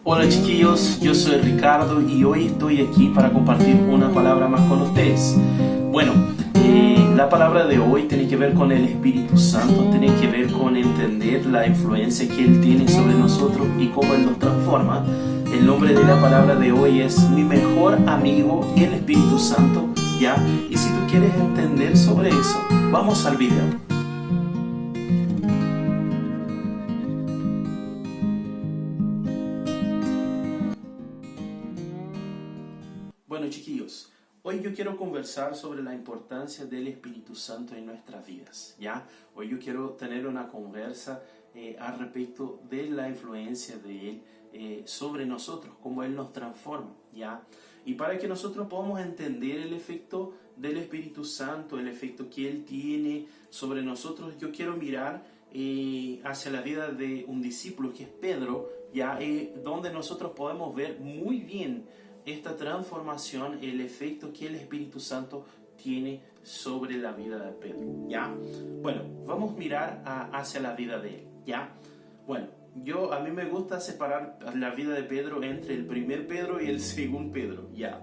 Hola chiquillos, yo soy Ricardo y hoy estoy aquí para compartir una palabra más con ustedes. Bueno, la palabra de hoy tiene que ver con el Espíritu Santo, tiene que ver con entender la influencia que Él tiene sobre nosotros y cómo Él nos transforma. El nombre de la palabra de hoy es Mi mejor amigo, el Espíritu Santo, ¿ya? Y si tú quieres entender sobre eso, vamos al video. Bueno chiquillos, hoy yo quiero conversar sobre la importancia del Espíritu Santo en nuestras vidas, ¿ya? Hoy yo quiero tener una conversa al respecto de la influencia de Él sobre nosotros, cómo Él nos transforma, ¿ya? Y para que nosotros podamos entender el efecto del Espíritu Santo, el efecto que Él tiene sobre nosotros, yo quiero mirar hacia la vida de un discípulo que es Pedro, ¿ya? Donde nosotros podemos ver muy bien esta transformación, el efecto que el Espíritu Santo tiene sobre la vida de Pedro, ¿ya? Bueno, vamos a mirar hacia la vida de él, ¿ya? Bueno, a mí me gusta separar la vida de Pedro entre el primer Pedro y el segundo Pedro, ¿ya?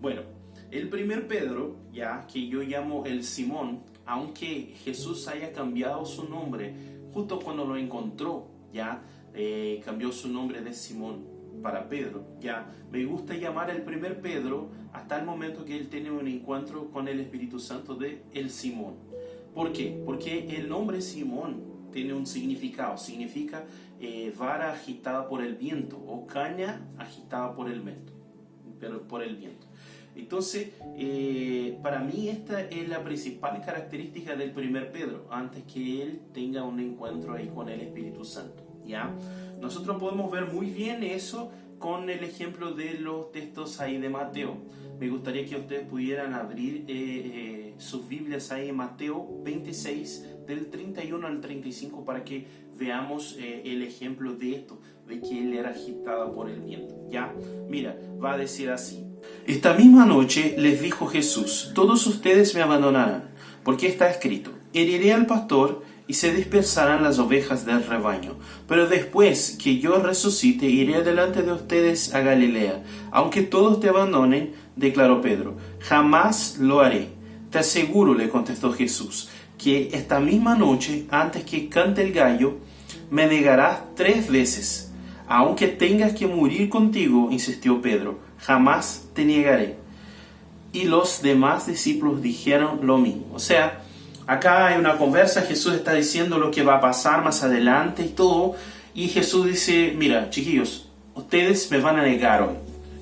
Bueno, el primer Pedro, ¿ya? Que yo llamo el Simón, aunque Jesús haya cambiado su nombre justo cuando lo encontró, ¿ya? Cambió su nombre de Simón para Pedro, ya. Me gusta llamar el primer Pedro hasta el momento que él tiene un encuentro con el Espíritu Santo de el Simón. ¿Por qué? Porque el nombre Simón tiene un significado, significa vara agitada por el viento o caña agitada por el viento, Entonces, para mí esta es la principal característica del primer Pedro, antes que él tenga un encuentro ahí con el Espíritu Santo, ¿ya? Nosotros podemos ver muy bien eso con el ejemplo de los textos ahí de Mateo. Me gustaría que ustedes pudieran abrir sus Biblias ahí en Mateo 26, del 31 al 35, para que veamos el ejemplo de esto, de que él era agitado por el viento, ¿ya? Mira, va a decir así. Esta misma noche les dijo Jesús, todos ustedes me abandonarán, porque está escrito, heriré al pastor y se dispersarán las ovejas del rebaño. Pero después que yo resucite, iré delante de ustedes a Galilea. Aunque todos te abandonen, declaró Pedro, jamás lo haré. Te aseguro, le contestó Jesús, que esta misma noche, antes que cante el gallo, me negarás 3 veces. Aunque tengas que morir contigo, insistió Pedro, jamás te negaré. Y los demás discípulos dijeron lo mismo. O sea, acá hay una conversa, Jesús está diciendo lo que va a pasar más adelante y todo, y Jesús dice, mira, chiquillos, ustedes me van a negar hoy,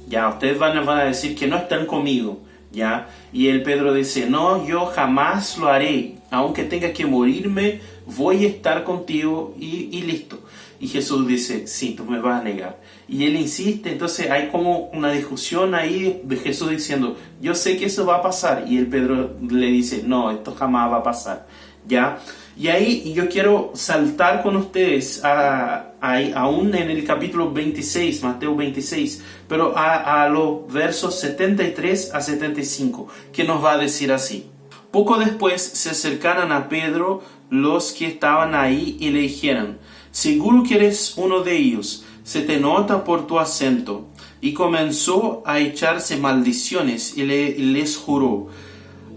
ya, ustedes van a decir que no están conmigo, ya, y el Pedro dice, no, yo jamás lo haré, aunque tenga que morirme, voy a estar contigo y listo. Y Jesús dice, sí, tú me vas a negar. Y él insiste, entonces hay como una discusión ahí de Jesús diciendo, yo sé que eso va a pasar. Y el Pedro le dice, no, esto jamás va a pasar, ¿ya? Y ahí yo quiero saltar con ustedes, aún en el capítulo 26, Mateo 26, pero a los versos 73 a 75, que nos va a decir así. Poco después se acercaron a Pedro los que estaban ahí y le dijeron, seguro que eres uno de ellos, se te nota por tu acento. Y comenzó a echarse maldiciones y les juró,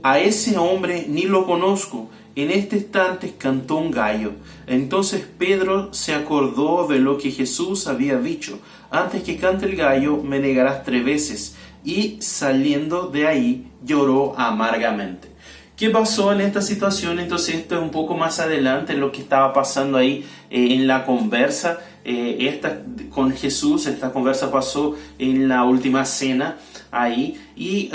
a ese hombre ni lo conozco. En este instante cantó un gallo. Entonces Pedro se acordó de lo que Jesús había dicho, antes que cante el gallo me negarás 3 veces. Y saliendo de ahí lloró amargamente. ¿Qué pasó en esta situación? Entonces esto es un poco más adelante lo que estaba pasando ahí en la conversa con Jesús. Esta conversa pasó en la última cena ahí, y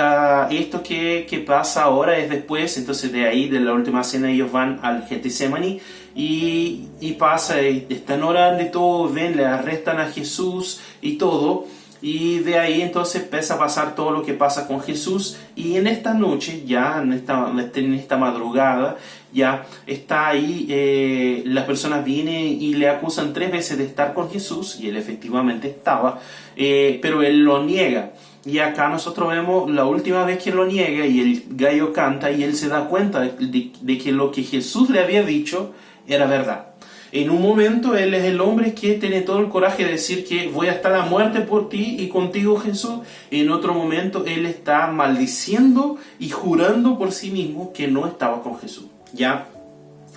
esto que pasa ahora es después. Entonces de ahí, de la última cena, ellos van al Getsemaní y pasa, están orando y todo, ven, le arrestan a Jesús y todo. Y de ahí entonces empieza a pasar todo lo que pasa con Jesús. Y en esta noche, ya en esta madrugada, ya está ahí, las personas vienen y le acusan 3 veces de estar con Jesús, y él efectivamente estaba, pero él lo niega. Y acá nosotros vemos la última vez que lo niega y el gallo canta y él se da cuenta de que lo que Jesús le había dicho era verdad. En un momento Él es el hombre que tiene todo el coraje de decir que voy hasta la muerte por ti y contigo, Jesús. En otro momento Él está maldiciendo y jurando por sí mismo que no estaba con Jesús, ¿ya?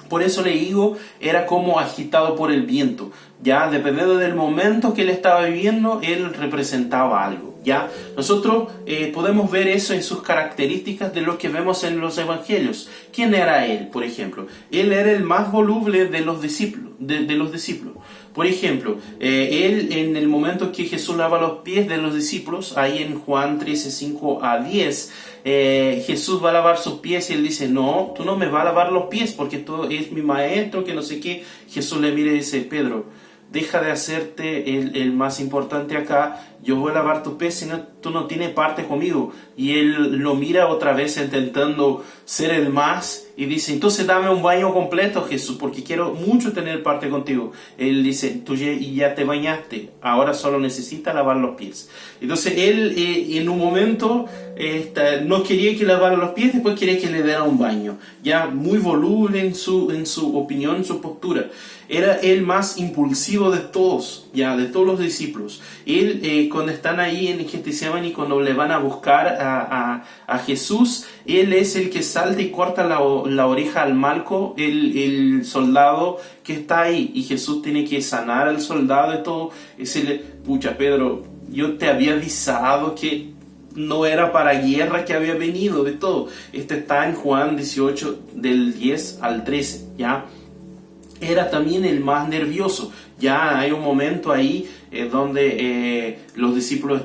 Por eso le digo, era como agitado por el viento, ¿ya? Dependiendo del momento que él estaba viviendo, él representaba algo, ¿ya? Nosotros podemos ver eso en sus características de lo que vemos en los evangelios. ¿Quién era él, por ejemplo? Él era el más voluble de los discípulos. De los discípulos. Por ejemplo, él en el momento que Jesús lava los pies de los discípulos, ahí en Juan 13, 5 a 10, Jesús va a lavar sus pies y él dice, no, tú no me vas a lavar los pies porque tú es mi maestro, que no sé qué. Jesús le mira y dice, Pedro, deja de hacerte el más importante acá, yo voy a lavar tus pies, sino tú no tienes parte conmigo. Y él lo mira otra vez intentando ser el más y dice, entonces dame un baño completo, Jesús, porque quiero mucho tener parte contigo. Él dice, tú ya te bañaste, ahora solo necesitas lavar los pies. Entonces él en un momento no quería que lavara los pies, después quería que le diera un baño. Ya muy voluble en su opinión, en su postura. Era el más impulsivo de todos, ya de todos los discípulos. Él cuando están ahí en Getsemaní, cuando le van a buscar a Jesús, él es el que salta y corta la oreja al Malco, el soldado que está ahí, y Jesús tiene que sanar al soldado y todo. Y decirle, pucha Pedro, yo te había avisado que no era para guerra que había venido, de todo. Está en Juan 18 del 10 al 13, ¿ya? Era también el más nervioso. Ya hay un momento ahí donde los discípulos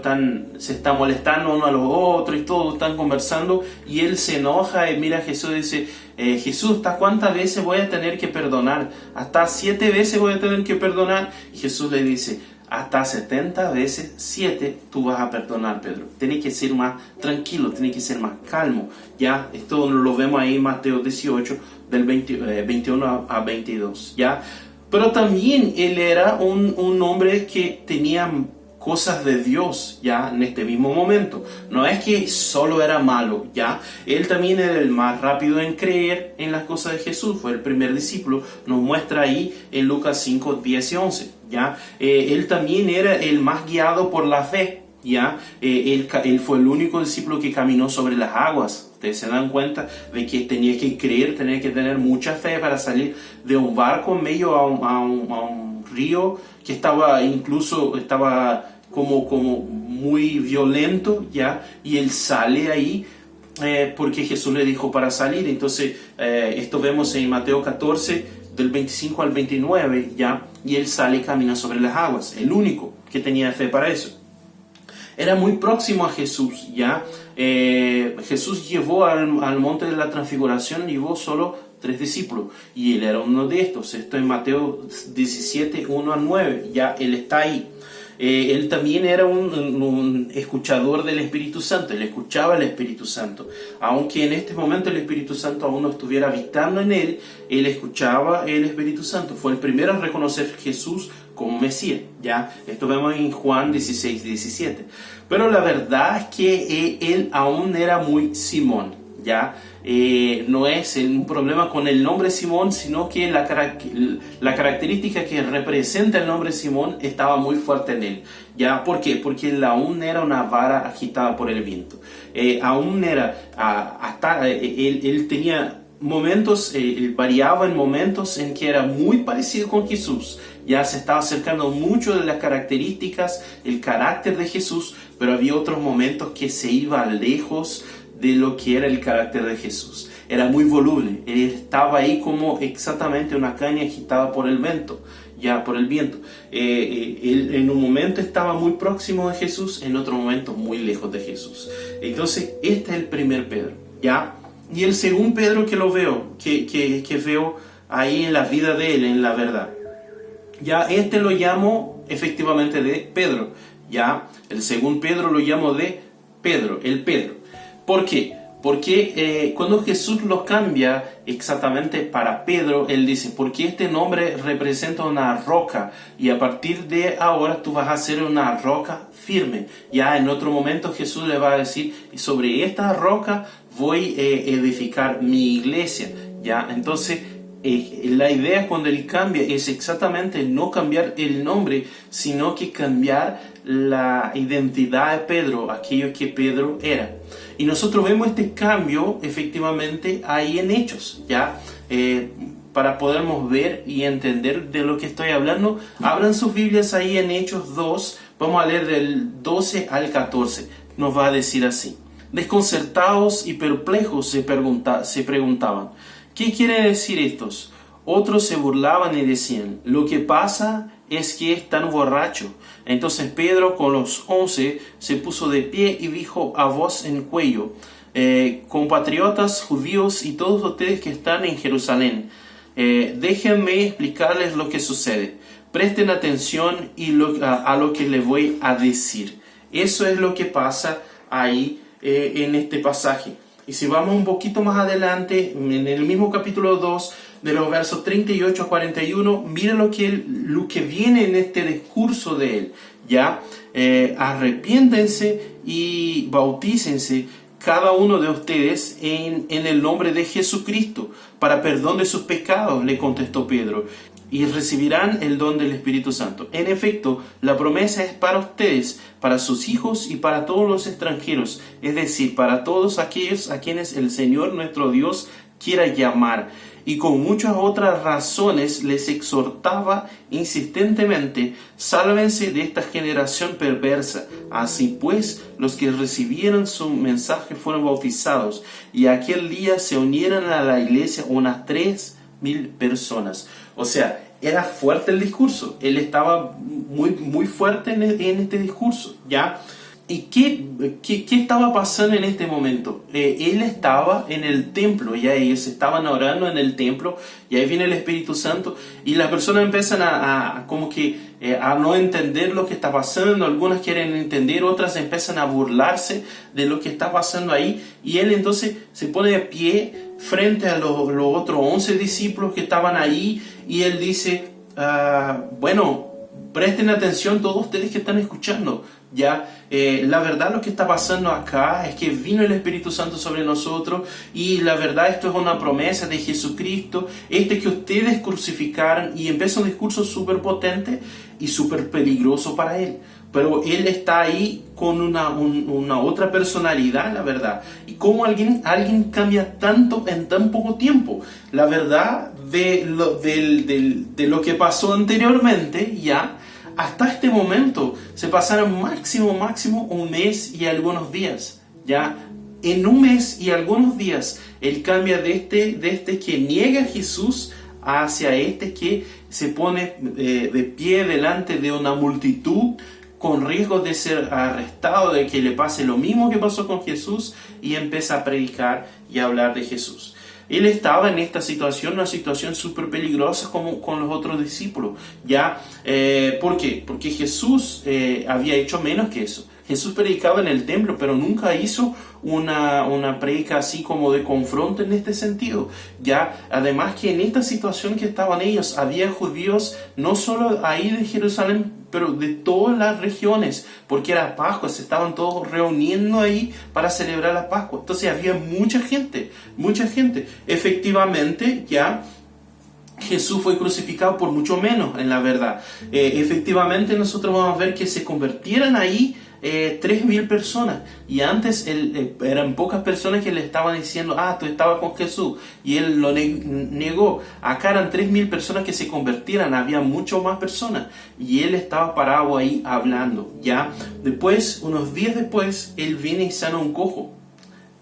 se están molestando uno a los otros y todos están conversando, y él se enoja y mira a Jesús y dice, Jesús, ¿hasta cuántas veces voy a tener que perdonar? ¿Hasta 7 veces voy a tener que perdonar? Y Jesús le dice, hasta 70 veces 7 tú vas a perdonar, Pedro. Tienes que ser más tranquilo, tienes que ser más calmo. Ya, esto lo vemos ahí en Mateo 18, del 21 a 22, ¿ya? Pero también él era un hombre que tenía cosas de Dios, ya, en este mismo momento. No es que solo era malo, ya. Él también era el más rápido en creer en las cosas de Jesús. Fue el primer discípulo. Nos muestra ahí en Lucas 5, 10 y 11, ya. Él también era el más guiado por la fe, ya. Él fue el único discípulo que caminó sobre las aguas. Ustedes se dan cuenta de que tenía que creer, tenía que tener mucha fe para salir de un barco en medio a un río que estaba como muy violento, ¿ya? Y él sale ahí porque Jesús le dijo para salir. Entonces esto vemos en Mateo 14 del 25 al 29, ¿ya? Y él sale y camina sobre las aguas, el único que tenía fe para eso. Era muy próximo a Jesús, ¿ya? Jesús llevó al monte de la transfiguración, llevó solo 3 discípulos, y él era uno de estos. Esto en Mateo 17, 1 al 9, ya él está ahí. Él también era un escuchador del Espíritu Santo, él escuchaba el Espíritu Santo. Aunque en este momento el Espíritu Santo aún no estuviera habitando en él, él escuchaba el Espíritu Santo. Fue el primero a reconocer a Jesús como Mesías, ¿ya? Esto vemos en Juan 16, 17. Pero la verdad es que él aún era muy Simón, ¿ya? No es un problema con el nombre Simón, sino que la característica que representa el nombre Simón estaba muy fuerte en él, ¿ya? ¿Por qué? Porque él aún era una vara agitada por el viento. Aún era, él tenía momentos, variaba en momentos en que era muy parecido con Jesús, ya se estaba acercando mucho de las características, el carácter de Jesús, pero había otros momentos que se iba lejos de lo que era el carácter de Jesús. Era muy voluble, él estaba ahí como exactamente una caña agitada por el viento, ya por el viento. Él en un momento estaba muy próximo de Jesús, en otro momento muy lejos de Jesús. Entonces este es el primer Pedro, ya. Y el segundo Pedro que lo veo, que veo ahí en la vida de él, en la verdad, ya este lo llamo efectivamente de Pedro, ya. El segundo Pedro lo llamo de Pedro, el Pedro. ¿Por qué? Porque cuando Jesús lo cambia exactamente para Pedro, él dice, porque este nombre representa una roca, y a partir de ahora tú vas a ser una roca firme. Ya en otro momento Jesús le va a decir, sobre esta roca voy a edificar mi iglesia. Ya, entonces la idea cuando él cambia es exactamente no cambiar el nombre, sino que cambiar la identidad de Pedro, aquello que Pedro era. Y nosotros vemos este cambio efectivamente ahí en Hechos, ¿ya? Para podermos ver y entender de lo que estoy hablando, abran sus Biblias ahí en Hechos 2, vamos a leer del 12 al 14, nos va a decir así. Desconcertados y perplejos se preguntaban, ¿qué quiere decir estos? Otros se burlaban y decían, lo que pasa es que están borrachos. Entonces Pedro con los 11 se puso de pie y dijo a voz en cuello, compatriotas judíos y todos ustedes que están en Jerusalén, déjenme explicarles lo que sucede. Presten atención a lo que les voy a decir. Eso es lo que pasa ahí en este pasaje. Y si vamos un poquito más adelante, en el mismo capítulo 2, de los versos 38 a 41, miren lo que viene en este discurso de él. ¿Ya? Arrepiéntense y bautícense cada uno de ustedes en el nombre de Jesucristo para perdón de sus pecados, le contestó Pedro, y recibirán el don del Espíritu Santo. En efecto, la promesa es para ustedes, para sus hijos y para todos los extranjeros, es decir, para todos aquellos a quienes el Señor nuestro Dios quiera llamar. Y con muchas otras razones les exhortaba insistentemente, sálvense de esta generación perversa. Así pues, los que recibieron su mensaje fueron bautizados, y aquel día se unieron a la iglesia unas 3,000 personas. O sea, era fuerte el discurso, él estaba muy fuerte en este discurso, ¿ya? ¿Y qué estaba pasando en este momento? Él estaba en el templo, ya ellos estaban orando en el templo, y ahí viene el Espíritu Santo, y las personas empiezan a no entender lo que está pasando. Algunas quieren entender, otras empiezan a burlarse de lo que está pasando ahí, y él entonces se pone de pie frente a los otros 11 discípulos que estaban ahí, y él dice, bueno, presten atención todos ustedes que están escuchando. Ya, la verdad lo que está pasando acá es que vino el Espíritu Santo sobre nosotros, y la verdad esto es una promesa de Jesucristo, que ustedes crucificaron, y empieza un discurso súper potente y súper peligroso para él. Pero él está ahí con una otra personalidad, la verdad. Y cómo alguien cambia tanto en tan poco tiempo. La verdad de lo que pasó anteriormente, ya, hasta este momento se pasaron máximo un mes y algunos días. Ya en un mes y algunos días él cambia de este que niega a Jesús hacia que se pone de pie delante de una multitud con riesgo de ser arrestado, de que le pase lo mismo que pasó con Jesús, y empieza a predicar y a hablar de Jesús. Él estaba en esta situación, una situación súper peligrosa como con los otros discípulos. ¿Ya? ¿Por qué? Porque Jesús había hecho menos que eso. Jesús predicaba en el templo, pero nunca hizo una predica así como de confronto en este sentido. ¿Ya? Además que en esta situación que estaban ellos, había judíos no solo ahí de Jerusalén, pero de todas las regiones, porque era Pascua, se estaban todos reuniendo ahí para celebrar la Pascua. Entonces había mucha gente. Efectivamente, ya Jesús fue crucificado por mucho menos, en la verdad. Efectivamente, nosotros vamos a ver que se convirtieran ahí 3,000 personas, y antes eran pocas personas que le estaban diciendo, tú estabas con Jesús, y él lo negó. Acá eran 3,000 personas que se convertieran, había mucho más personas, y él estaba parado ahí hablando. Ya después, unos días después, él viene y sana un cojo,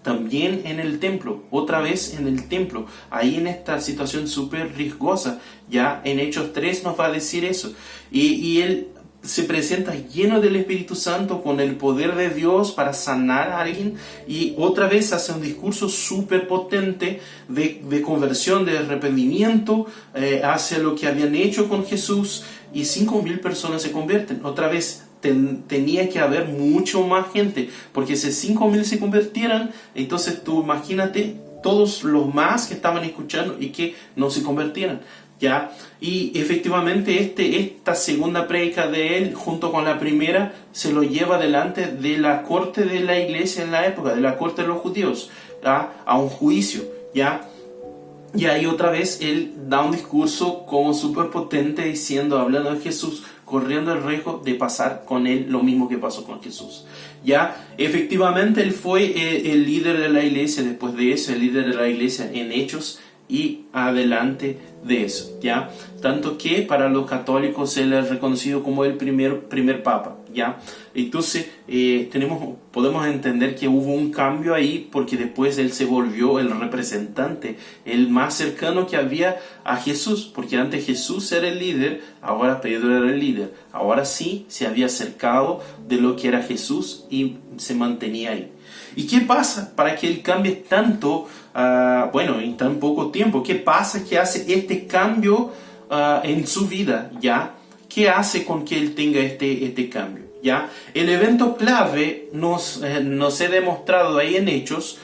también en el templo, otra vez en el templo, ahí en esta situación súper riesgosa. Ya en Hechos 3 nos va a decir eso, y él se presenta lleno del Espíritu Santo, con el poder de Dios para sanar a alguien, y otra vez hace un discurso súper potente de conversión, de arrepentimiento hacia lo que habían hecho con Jesús, y 5,000 personas se convierten. Otra vez tenía que haber mucho más gente, porque si 5,000 se convirtieran, entonces tú imagínate todos los más que estaban escuchando y que no se convirtieran. ¿Ya? Y efectivamente esta segunda prédica de él, junto con la primera, se lo lleva delante de la corte de la iglesia en la época, de la corte de los judíos, ¿ya? A un juicio, ¿ya? Y ahí otra vez él da un discurso como súper potente diciendo, hablando de Jesús, corriendo el riesgo de pasar con él lo mismo que pasó con Jesús. Ya, efectivamente él fue el líder de la iglesia, después de eso, el líder de la iglesia en Hechos y adelante de eso, ya. Tanto que para los católicos él es reconocido como el primer papa, ya. Entonces podemos entender que hubo un cambio ahí porque después él se volvió el representante, el más cercano que había a Jesús, porque antes Jesús era el líder, ahora Pedro era el líder. Ahora sí se había acercado de lo que era Jesús y se mantenía ahí. ¿Y qué pasa para que él cambie tanto, en tan poco tiempo? ¿Qué pasa que hace este cambio en su vida, ya? ¿Qué hace con que él tenga este cambio? ¿Ya? El evento clave nos he demostrado ahí en Hechos,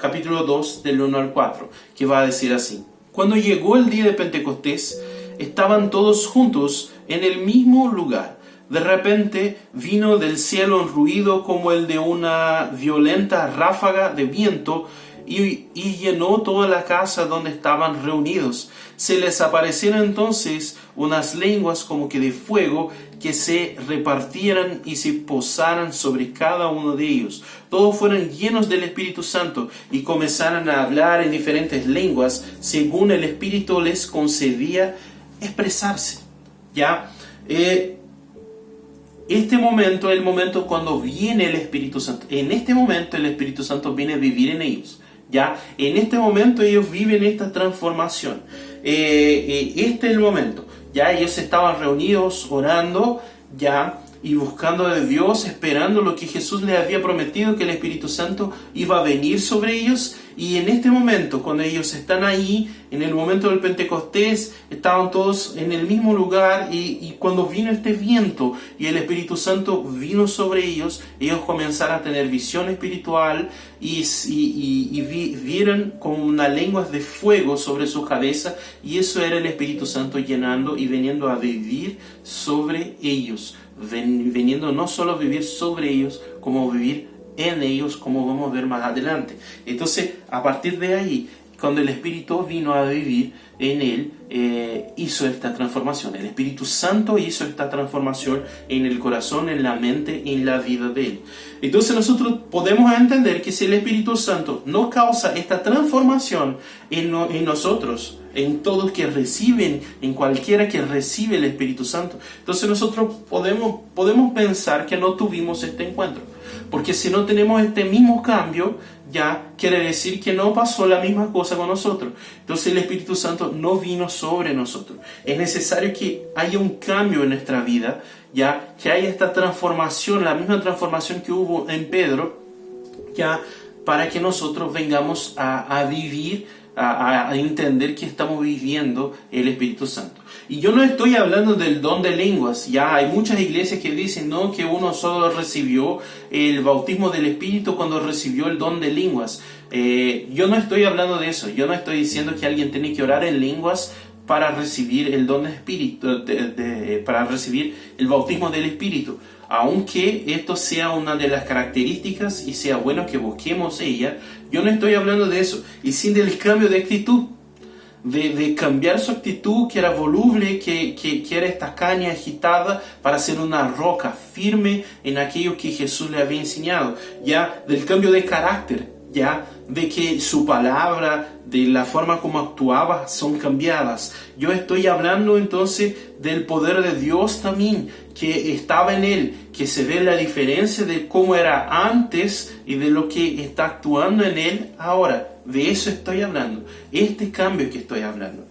capítulo 2, del 1 al 4, que va a decir así. Cuando llegó el día de Pentecostés, estaban todos juntos en el mismo lugar. De repente vino del cielo un ruido como el de una violenta ráfaga de viento y llenó toda la casa donde estaban reunidos. Se les aparecieron entonces unas lenguas como que de fuego que se repartieran y se posaran sobre cada uno de ellos. Todos fueron llenos del Espíritu Santo y comenzaron a hablar en diferentes lenguas según el Espíritu les concedía expresarse. ¿Ya? Este momento es el momento cuando viene el Espíritu Santo. En este momento el Espíritu Santo viene a vivir en ellos. ¿Ya? En este momento ellos viven esta transformación. Este es el momento. ¿Ya? Ellos estaban reunidos orando, ¿ya? Y buscando de Dios, esperando lo que Jesús les había prometido, que el Espíritu Santo iba a venir sobre ellos. Y en este momento, cuando ellos están ahí, en el momento del Pentecostés, estaban todos en el mismo lugar y cuando vino este viento y el Espíritu Santo vino sobre ellos, ellos comenzaron a tener visión espiritual y vieron como una lengua de fuego sobre su cabeza, y eso era el Espíritu Santo llenando y viniendo a vivir sobre ellos, viniendo no solo a vivir sobre ellos, como vivir en ellos, como vamos a ver más adelante. Entonces, a partir de ahí, cuando el Espíritu vino a vivir en él, hizo esta transformación. El Espíritu Santo hizo esta transformación en el corazón, en la mente, en la vida de él. Entonces nosotros podemos entender que si el Espíritu Santo no causa esta transformación en nosotros, en todos que reciben, en cualquiera que recibe el Espíritu Santo, entonces nosotros podemos pensar que no tuvimos este encuentro. Porque si no tenemos este mismo cambio, ya quiere decir que no pasó la misma cosa con nosotros. Entonces el Espíritu Santo no vino sobre nosotros. Es necesario que haya un cambio en nuestra vida, ya que haya esta transformación, la misma transformación que hubo en Pedro, ya para que nosotros vengamos a vivir, a entender que estamos viviendo el Espíritu Santo. Y yo no estoy hablando del don de lenguas. Ya hay muchas iglesias que dicen no, que uno solo recibió el bautismo del Espíritu cuando recibió el don de lenguas. Yo no estoy hablando de eso. Yo no estoy diciendo que alguien tiene que orar en lenguas para recibir el don del Espíritu, para recibir el bautismo del Espíritu. Aunque esto sea una de las características y sea bueno que busquemos ella, yo no estoy hablando de eso. Y sin del cambio de actitud. De cambiar su actitud, que era voluble, que era esta caña agitada, para ser una roca firme en aquello que Jesús le había enseñado. Ya del cambio de carácter, ya de que su palabra, de la forma como actuaba, son cambiadas. Yo estoy hablando entonces del poder de Dios también, que estaba en él, que se ve la diferencia de cómo era antes y de lo que está actuando en él ahora. De eso estoy hablando, este cambio que estoy hablando.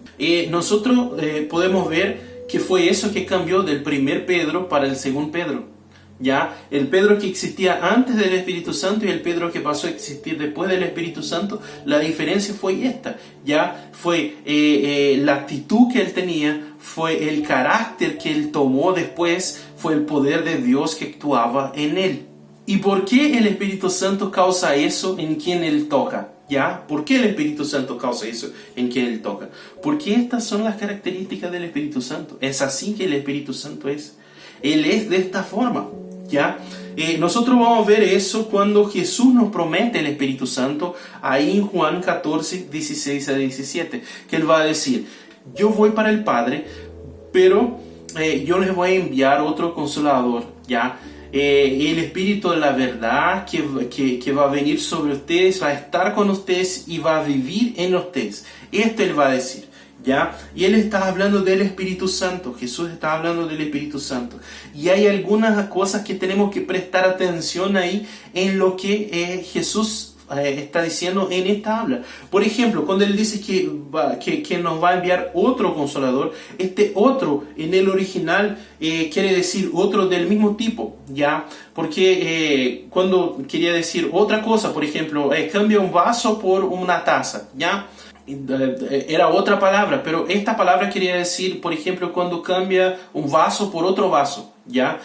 Nosotros podemos ver que fue eso que cambió del primer Pedro para el segundo Pedro. Ya, el Pedro que existía antes del Espíritu Santo y el Pedro que pasó a existir después del Espíritu Santo, la diferencia fue esta. Ya fue la actitud que él tenía, fue el carácter que él tomó después, fue el poder de Dios que actuaba en él. ¿Y por qué el Espíritu Santo causa eso en quien él toca? ¿Ya? ¿Por qué el Espíritu Santo causa eso en quien él toca? Porque estas son las características del Espíritu Santo. Es así que el Espíritu Santo es. Él es de esta forma. ¿Ya? nosotros vamos a ver eso cuando Jesús nos promete el Espíritu Santo, ahí en Juan 14, 16 a 17, que Él va a decir, yo voy para el Padre, pero yo les voy a enviar otro consolador, ¿ya? El Espíritu de la verdad que va a venir sobre ustedes, va a estar con ustedes y va a vivir en ustedes. Esto Él va a decir, ¿ya? Y Él está hablando del Espíritu Santo, Jesús está hablando del Espíritu Santo. Y hay algunas cosas que tenemos que prestar atención ahí en lo que Jesús está diciendo en esta habla. Por ejemplo, cuando Él dice que nos va a enviar otro consolador, este otro en el original quiere decir otro del mismo tipo, ¿ya? Porque cuando quería decir otra cosa, por ejemplo, cambia un vaso por una taza, ¿ya? Era otra palabra, pero esta palabra quería decir, por ejemplo, cuando cambia un vaso por otro vaso, ¿ya?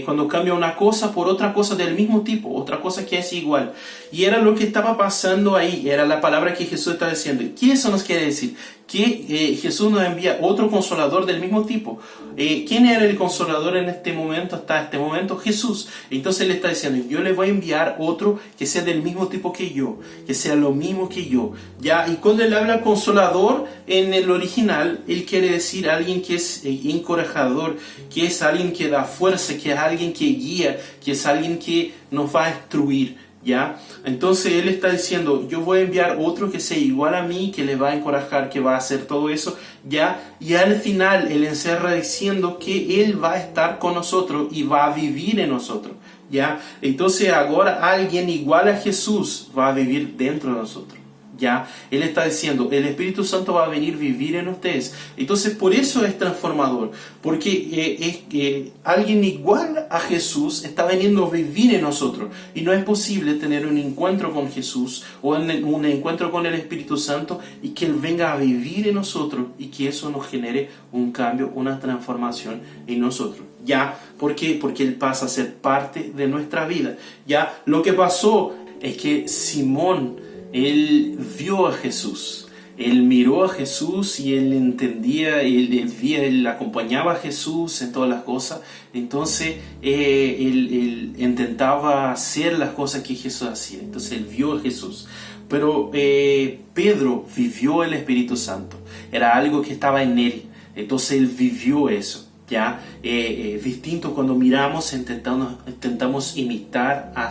Cuando cambia una cosa por otra cosa del mismo tipo, otra cosa que es igual. Y era lo que estaba pasando ahí, era la palabra que Jesús está diciendo. ¿Qué eso nos quiere decir? Que Jesús nos envía otro consolador del mismo tipo. ¿Quién era el consolador en este momento? Hasta este momento Jesús. Entonces Él está diciendo, yo le voy a enviar otro que sea del mismo tipo que yo, que sea lo mismo que yo, ¿ya? Y cuando Él habla consolador en el original, Él quiere decir alguien que es encorajador, que es alguien que da fuerza, que es alguien que guía, que es alguien que nos va a instruir, ¿ya? Entonces Él está diciendo, yo voy a enviar otro que sea igual a mí, que le va a encorajar, que va a hacer todo eso, ¿ya? Y al final Él encierra diciendo que Él va a estar con nosotros y va a vivir en nosotros, ¿ya? Entonces ahora alguien igual a Jesús va a vivir dentro de nosotros, ¿ya? Él está diciendo, el Espíritu Santo va a venir a vivir en ustedes. Entonces por eso es transformador, porque alguien igual a Jesús está veniendo a vivir en nosotros. Y no es posible tener un encuentro con Jesús o un encuentro con el Espíritu Santo y que Él venga a vivir en nosotros y que eso nos genere un cambio, una transformación en nosotros. ¿Ya? ¿Por qué? Porque Él pasa a ser parte de nuestra vida. ¿Ya? Lo que pasó es que Simón, él vio a Jesús, él miró a Jesús y él entendía, él acompañaba a Jesús en todas las cosas. Entonces él intentaba hacer las cosas que Jesús hacía. Entonces él vio a Jesús. Pero Pedro vivió el Espíritu Santo, era algo que estaba en él. Entonces él vivió eso. ¿Ya? Distinto cuando miramos, intentamos imitar a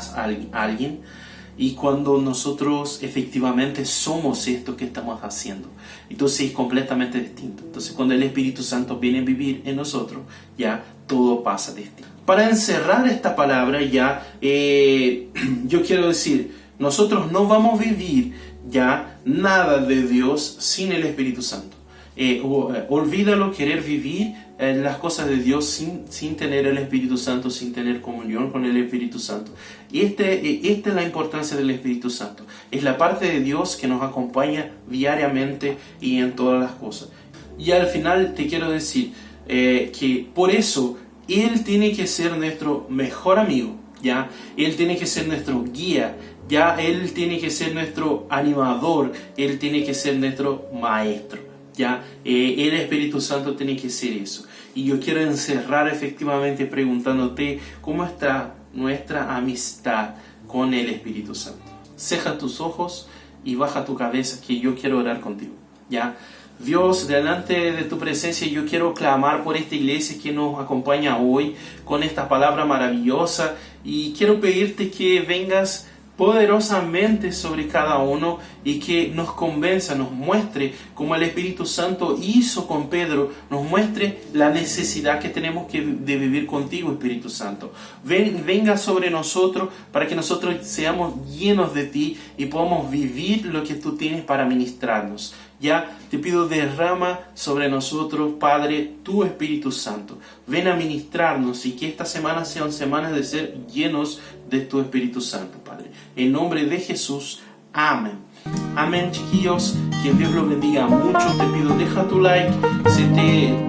alguien. Y cuando nosotros efectivamente somos esto que estamos haciendo, entonces es completamente distinto. Entonces cuando el Espíritu Santo viene a vivir en nosotros, ya todo pasa distinto. Para encerrar esta palabra ya, yo quiero decir, nosotros no vamos a vivir ya nada de Dios sin el Espíritu Santo. Olvídalo querer vivir las cosas de Dios sin tener el Espíritu Santo, sin tener comunión con el Espíritu Santo. Y esta es la importancia del Espíritu Santo. Es la parte de Dios que nos acompaña diariamente y en todas las cosas. Y al final te quiero decir que por eso Él tiene que ser nuestro mejor amigo, ¿ya? Él tiene que ser nuestro guía, ¿ya? Él tiene que ser nuestro animador, Él tiene que ser nuestro maestro. ¿Ya? El Espíritu Santo tiene que ser eso. Y yo quiero encerrar efectivamente preguntándote cómo está nuestra amistad con el Espíritu Santo. Ceja tus ojos y baja tu cabeza, que yo quiero orar contigo, ¿ya? Dios, delante de tu presencia yo quiero clamar por esta iglesia que nos acompaña hoy con esta palabra maravillosa, y quiero pedirte que vengas poderosamente sobre cada uno y que nos convenza, nos muestre como el Espíritu Santo hizo con Pedro, nos muestre la necesidad que tenemos de vivir contigo, Espíritu Santo. Venga sobre nosotros para que nosotros seamos llenos de ti y podamos vivir lo que tú tienes para ministrarnos. Ya te pido, derrama sobre nosotros, Padre, tu Espíritu Santo. Ven a ministrarnos y que estas semanas sean semanas de ser llenos de tu Espíritu Santo, Padre. En nombre de Jesús, amén. Amén, chiquillos. Que Dios los bendiga mucho. Te pido, deja tu like. Si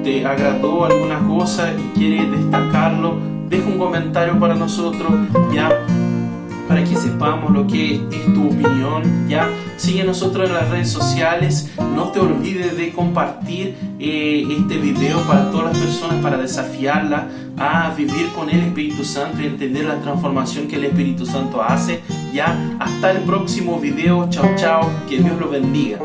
te agradó alguna cosa y quieres destacarlo, deja un comentario para nosotros, ya, para que sepamos lo que es tu opinión, ya. Sigue nosotros en las redes sociales. No te olvides de compartir este video para todas las personas, para desafiarla, a vivir con el Espíritu Santo y entender la transformación que el Espíritu Santo hace. Ya, hasta el próximo video. Chao, chao. Que Dios los bendiga.